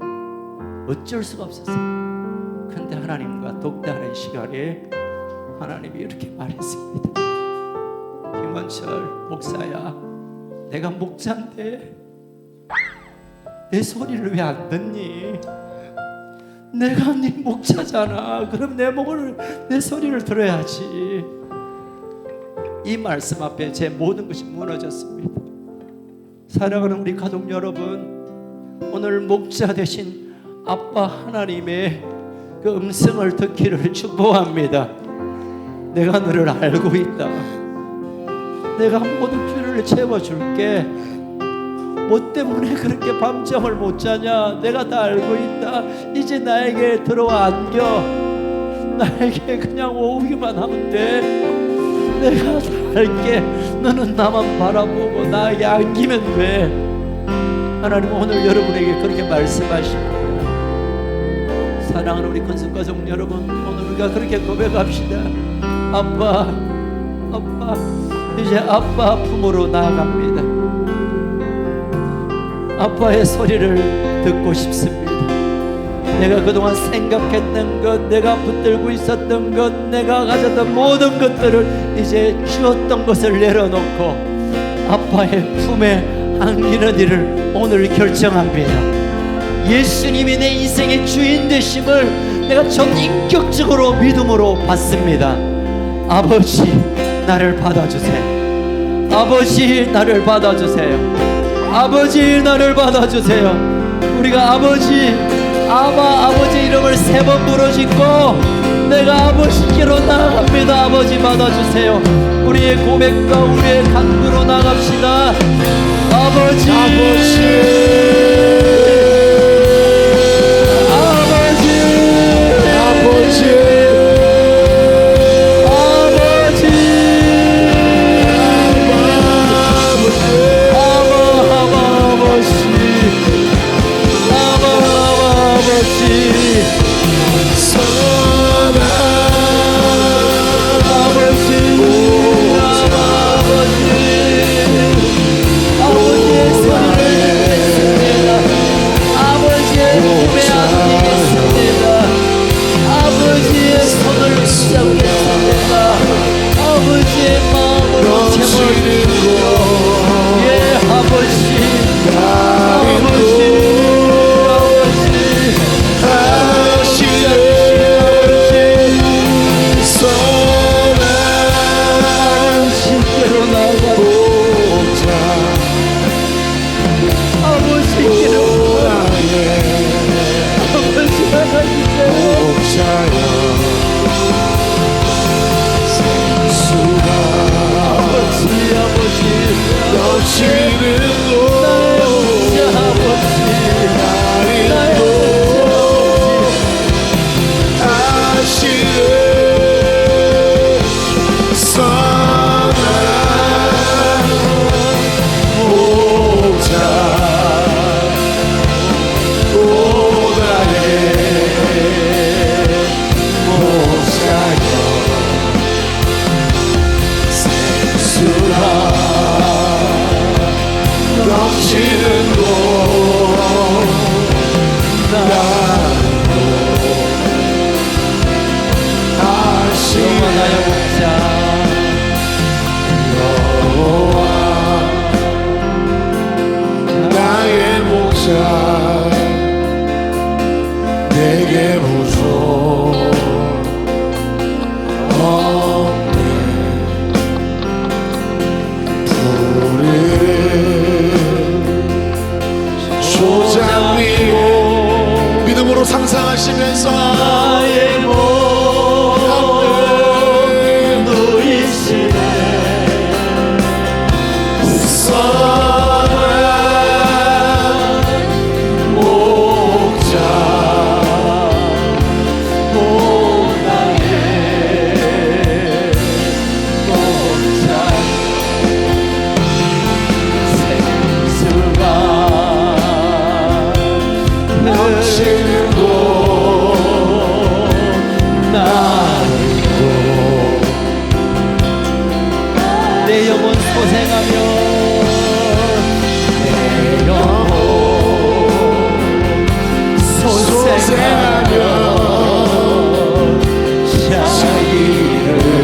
어쩔 수가 없었어요. 근데 하나님과 독대하는 시간에 하나님이 이렇게 말했습니다. 김원철 목사야, 내가 목자인데 내 소리를 왜 안 듣니? 내가 네 목자잖아. 그럼 내 소리를 들어야지. 이 말씀 앞에 제 모든 것이 무너졌습니다. 사랑하는 우리 가족 여러분, 오늘 목자 되신 아빠 하나님의 그 음성을 듣기를 축복합니다. 내가 너를 알고 있다. 내가 모든 필요를 채워줄게. 뭐 때문에 그렇게 밤잠을 못 자냐? 내가 다 알고 있다. 이제 나에게 들어와 안겨. 나에게 그냥 오기만 하면 돼. 내가 다 알게. 너는 나만 바라보고 나에게 안기면 돼. 하나님 오늘 여러분에게 그렇게 말씀하십니다. 사랑하는 우리 건축가족 여러분, 오늘 우리가 그렇게 고백합시다. 아빠, 이제 아빠 품으로 나아갑니다. 아빠의 소리를 듣고 싶습니다. 내가 그동안 생각했던 것, 내가 붙들고 있었던 것, 내가 가졌던 모든 것들을 이제 주었던 것을 내려놓고 아빠의 품에 안기는 일을 오늘 결정합니다. 예수님이 내 인생의 주인 되심을 내가 전인격적으로 믿음으로 받습니다. 아버지, 나를 받아주세요. 아버지, 나를 받아주세요. 아버지, 나를 받아주세요. 우리가 아버지, 아버지 이름을 3번 부르짖고 내가 아버지께로 나아갑니다. 아버지 받아주세요. 우리의 고백과 우리의 간구로 나갑시다. 아버지, 내게 부족 없네. 푸른 초장 위에 믿음으로 상상하시면서 나의 몸 누이시네. 내 영혼 소생하며 내 영혼 소생하며 자기를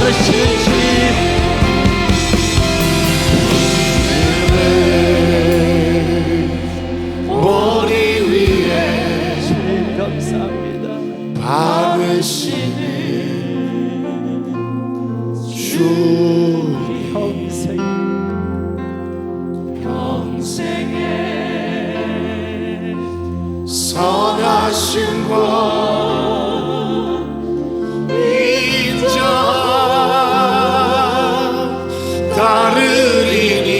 다루시는 주님, 머리 위에 주님 감사합니다. 받으시는 주 평생 선하신 것 인정 따르리니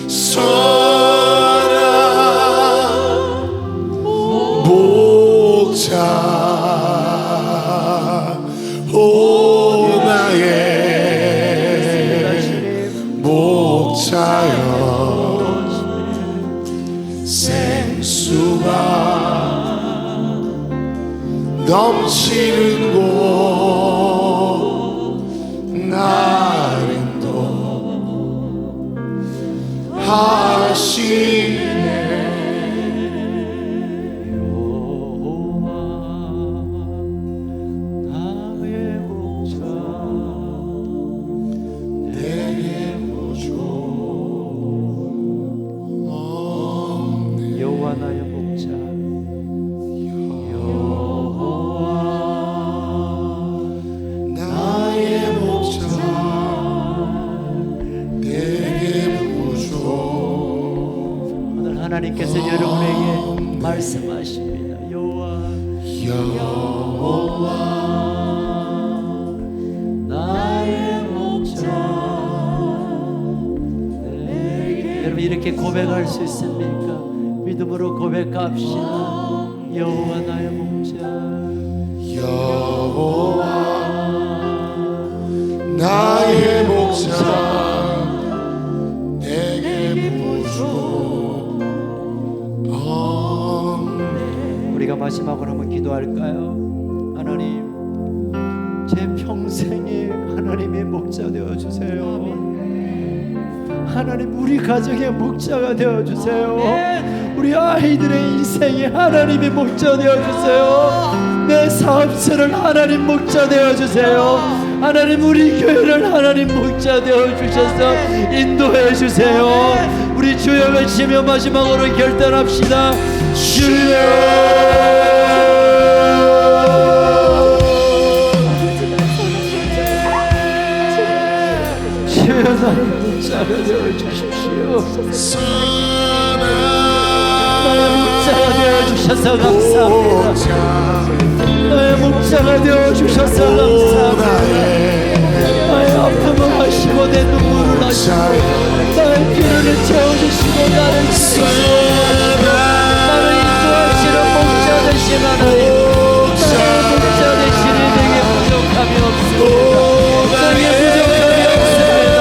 선한 목자 오 나의 목자여 생수가 넘치는 곳 나름도 하시네 나의 목자 여호와 나의 목자 나의 목자 내게 부족 오늘 하나님께서 여러분에게 말씀하십니다. 여호와 나의 목자 여러분 이렇게 고백할 수 있습니까? 믿음으로 고백합시다. 여호와 나의 목자 여호와 나의 목자 내게 부족 없네. 우리가 마지막으로 한번 기도할까요? 하나님 제 평생에 하나님의 목자 되어주세요. 하나님 우리 가정의 목자가 되어주세요. 우리 아이들의 인생에 하나님의 목자 되어주세요. 내 사업체를 하나님 목자 되어주세요. 하나님 우리 교회를 하나님 목자 되어주셔서 인도해주세요. 우리 주여 외치며 마지막으로 결단합시다. 주여 나의 목자가 되어주십시오. 나의 목자가 되어주셔서 감사합니다. 나의 목자가 되어주셔서 감사합니다. 나의 아픔을 하시고 내 눈물을 하시고 나의 피를 채워주시고 나를 지키시고 나를 인도하시는 목자 되신 하나님, 나의 목자 되시니 내게 부족함이 없습니다. 내게 부족함이 없습니다.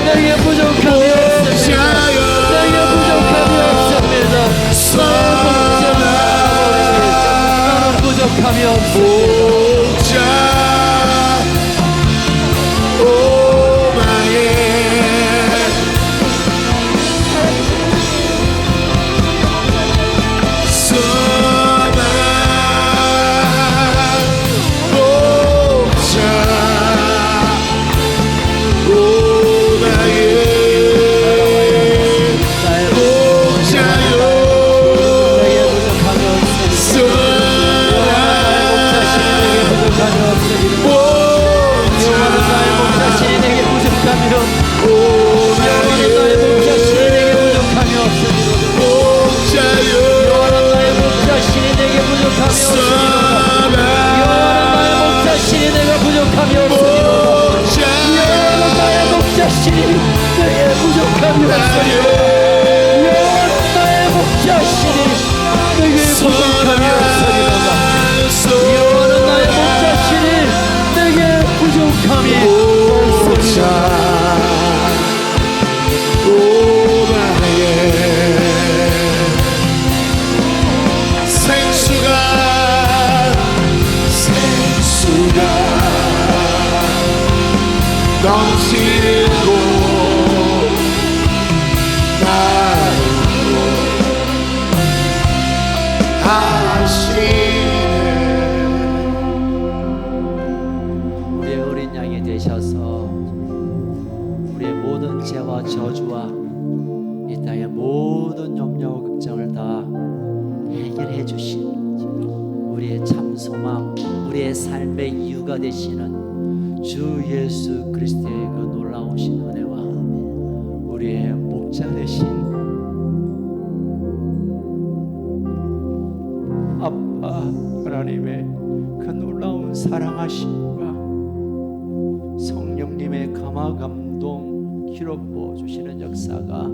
내게 부족함이 없습니다. 내게 부족함이 없습니다. 나는 부족함이 없습니다. 오 나의 넘치는 곳 나로 하시네. 박해와 저주와 이 땅의 모든 염려와 걱정을 다 해결해 주신 우리의 참 소망, 우리의 삶의 이유가 되시는 주 예수 그리스도의 그 놀라우신 은혜와 우리의 목자 되신 아빠 하나님의 그 놀라운 사랑하심과 성령님의 감화 감동 기록 부어 주시는 역사가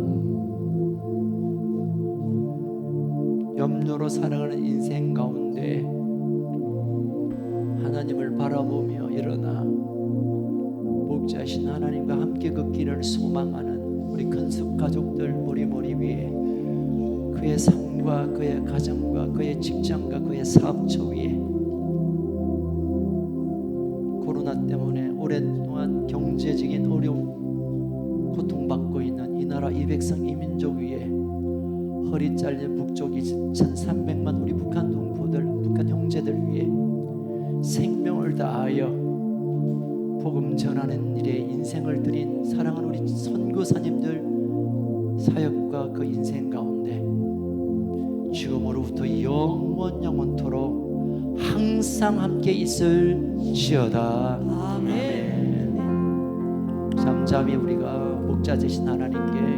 염려로 살아가는 인생 가운데 하나님을 바라보며 일어나 목자신 하나님과 함께 걷기를 소망하는 우리 큰숙 가족들 머리 위에 그의 삶과 그의 가정과 그의 직장과 그의 사업처 위에 코로나 때문에 오랫동안 경제적인 어려움 고통받고 있는 이 나라 이 백성 이 민족 위에 허리 잘린 북쪽이 1300만 우리 북한 동포들 북한 형제들 위해 생명을 다하여 복음 전하는 일에 인생을 드린 사랑하는 우리 선교사님들 사역과 그 인생 가운데 지금으로부터 영원토록 항상 함께 있을지어다. 아멘. 잠잠히 우리가 목자 되신 하나님께